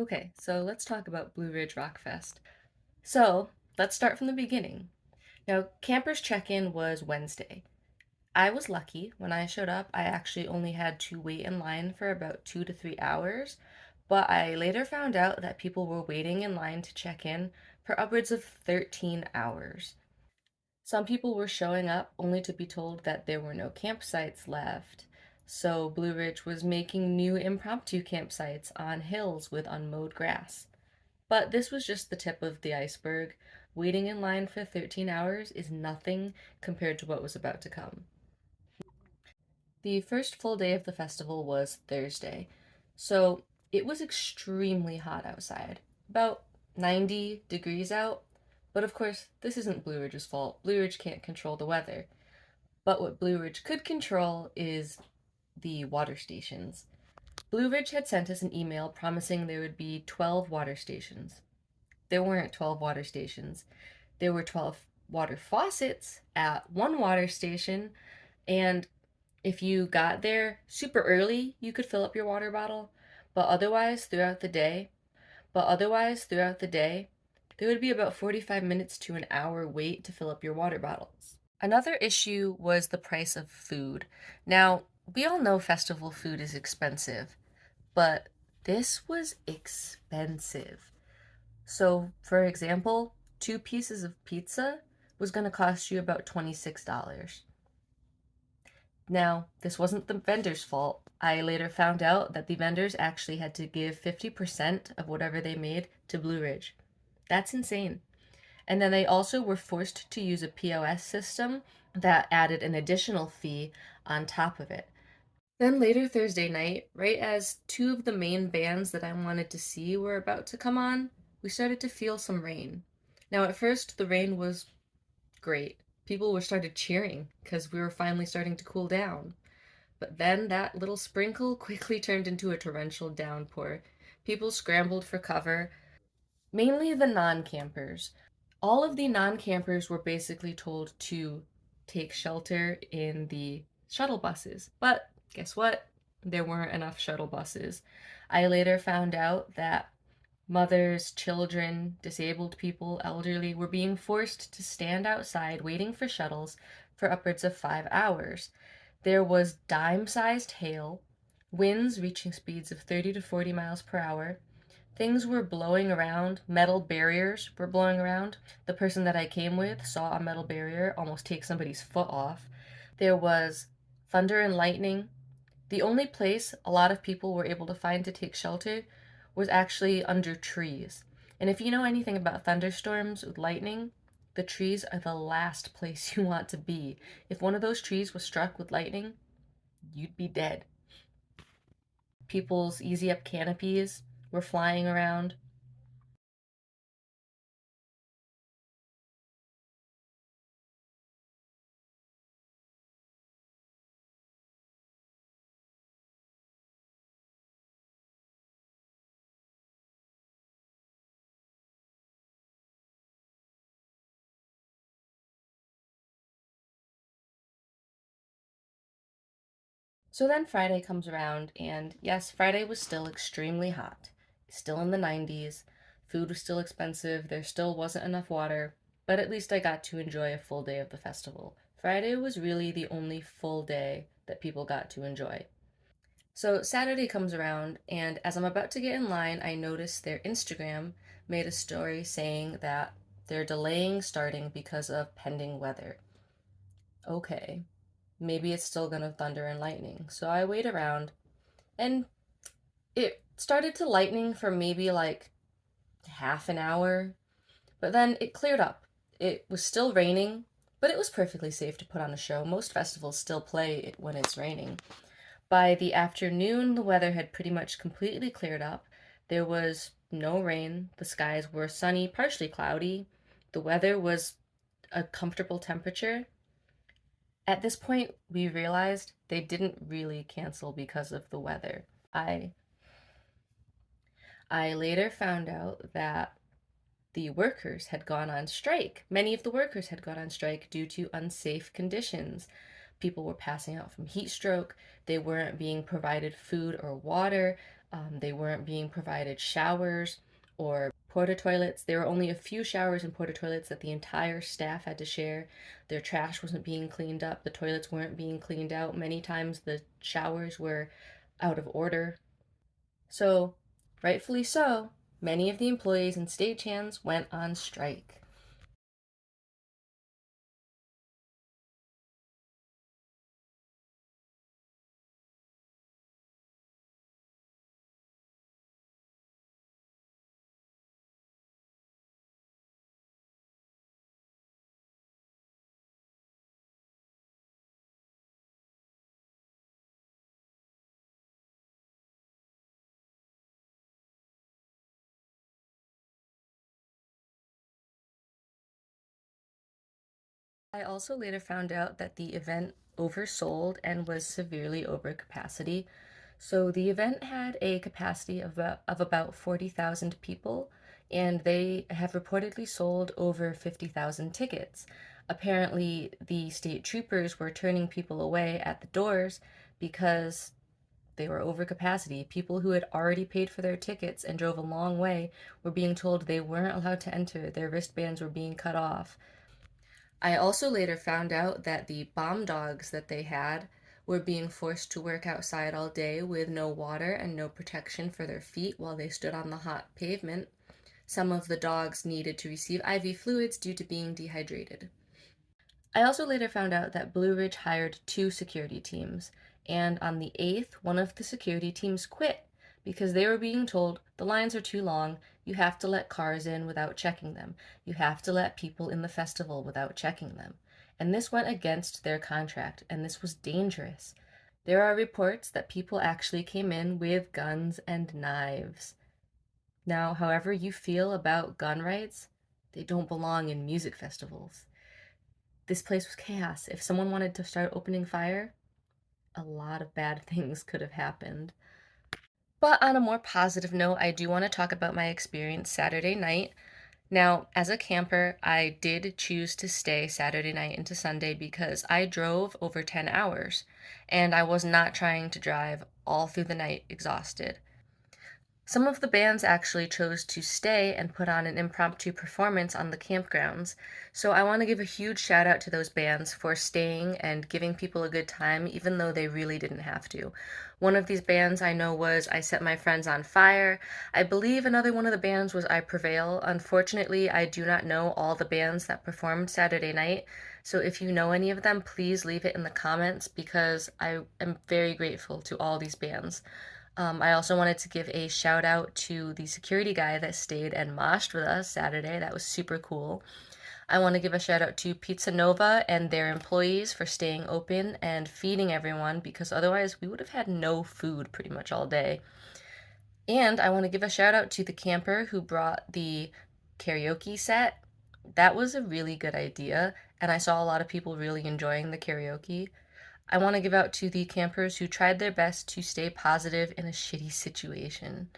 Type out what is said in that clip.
Okay, so let's talk about Blue Ridge Rock Fest. So let's start from the beginning. Now, campers check in was Wednesday. I was lucky. When I showed up, I actually only had to wait in line for about 2 to 3 hours, but I later found out that people were waiting in line to check in for upwards of 13 hours. Some people were showing up only to be told that there were no campsites left. So Blue Ridge was making new impromptu campsites on hills with unmowed grass. But this was just the tip of the iceberg. Waiting in line for 13 hours is nothing compared to what was about to come. The first full day of the festival was Thursday, so it was extremely hot outside, about 90 degrees out. But of course, this isn't Blue Ridge's fault. Blue Ridge can't control the weather. But what Blue Ridge could control is the water stations. Blue Ridge had sent us an email promising there would be 12 water stations. There weren't 12 water stations. There were 12 water faucets at one water station, and if you got there super early, you could fill up your water bottle. But otherwise, throughout the day, but otherwise, throughout the day, there would be about 45 minutes to an hour wait to fill up your water bottles. Another issue was the price of food. Now, we all know festival food is expensive, but this was expensive. So, for example, 2 pieces of pizza was going to cost you about $26. Now, this wasn't the vendor's fault. I later found out that the vendors actually had to give 50% of whatever they made to Blue Ridge. That's insane. And then they also were forced to use a POS system that added an additional fee on top of it. Then later Thursday night, right as two of the main bands that I wanted to see were about to come on, we started to feel some rain. Now, at first, the rain was great. People were started cheering because we were finally starting to cool down. But then that little sprinkle quickly turned into a torrential downpour. People scrambled for cover, mainly the non campers. All of the non campers were basically told to take shelter in the shuttle buses. But guess what? There weren't enough shuttle buses. I later found out that mothers, children, disabled people, elderly were being forced to stand outside waiting for shuttles for upwards of 5 hours. There was dime sized hail, winds reaching speeds of 30 to 40 miles per hour. Things were blowing around, metal barriers were blowing around. The person that I came with saw a metal barrier almost take somebody's foot off. There was thunder and lightning. The only place a lot of people were able to find to take shelter was actually under trees. And if you know anything about thunderstorms with lightning, the trees are the last place you want to be. If one of those trees was struck with lightning, you'd be dead. People's easy up canopies were flying around. So then Friday comes around, and yes, Friday was still extremely hot. Still in the 90s. Food was still expensive. There still wasn't enough water. But at least I got to enjoy a full day of the festival. Friday was really the only full day that people got to enjoy. So Saturday comes around, and as I'm about to get in line, I notice their Instagram made a story saying that they're delaying starting because of pending weather. Okay, maybe it's still gonna thunder and lightning. So I wait around, and it started to lightning for maybe like half an hour, but then it cleared up. It was still raining, but it was perfectly safe to put on a show. Most festivals still play it when it's raining. By the afternoon, the weather had pretty much completely cleared up. There was no rain. The skies were sunny, partially cloudy. The weather was a comfortable temperature. At this point, we realized they didn't really cancel because of the weather. I I later found out that the workers had gone on strike. Many of the workers had gone on strike due to unsafe conditions. People were passing out from heat stroke. They weren't being provided food or water. They weren't being provided showers or porta toilets. There were only a few showers and porta toilets that the entire staff had to share. Their trash wasn't being cleaned up. The toilets weren't being cleaned out. Many times the showers were out of order. So, rightfully so, many of the employees and stagehands went on strike. I also later found out that the event oversold and was severely over capacity. So the event had a capacity of about 40,000 people, and they have reportedly sold over 50,000 tickets. Apparently, the state troopers were turning people away at the doors because they were over capacity. People who had already paid for their tickets and drove a long way were being told they weren't allowed to enter. Their wristbands were being cut off. I also later found out that the bomb dogs that they had were being forced to work outside all day with no water and no protection for their feet while they stood on the hot pavement. Some of the dogs needed to receive IV fluids due to being dehydrated. I also later found out that Blue Ridge hired two security teams, and on the 8th, one of the security teams quit because they were being told the lines are too long, you have to let cars in without checking them, you have to let people in the festival without checking them. And this went against their contract, and this was dangerous. There are reports that people actually came in with guns and knives. Now, however you feel about gun rights, they don't belong in music festivals. This place was chaos. If someone wanted to start opening fire, a lot of bad things could have happened. But on a more positive note, I do want to talk about my experience Saturday night. Now, as a camper, I did choose to stay Saturday night into Sunday because I drove over 10 hours and I was not trying to drive all through the night exhausted. Some of the bands actually chose to stay and put on an impromptu performance on the campgrounds, so I want to give a huge shout out to those bands for staying and giving people a good time, even though they really didn't have to. One of these bands I know was I Set My Friends on Fire. I believe another one of the bands was I Prevail. Unfortunately, I do not know all the bands that performed Saturday night, so if you know any of them, please leave it in the comments because I am very grateful to all these bands. I also wanted to give a shout out to the security guy that stayed and moshed with us Saturday. That was super cool. I want to give a shout out to Pizza Nova and their employees for staying open and feeding everyone because otherwise we would have had no food pretty much all day. And I want to give a shout out to the camper who brought the karaoke set. That was a really good idea, and I saw a lot of people really enjoying the karaoke. I want to give out to the campers who tried their best to stay positive in a shitty situation.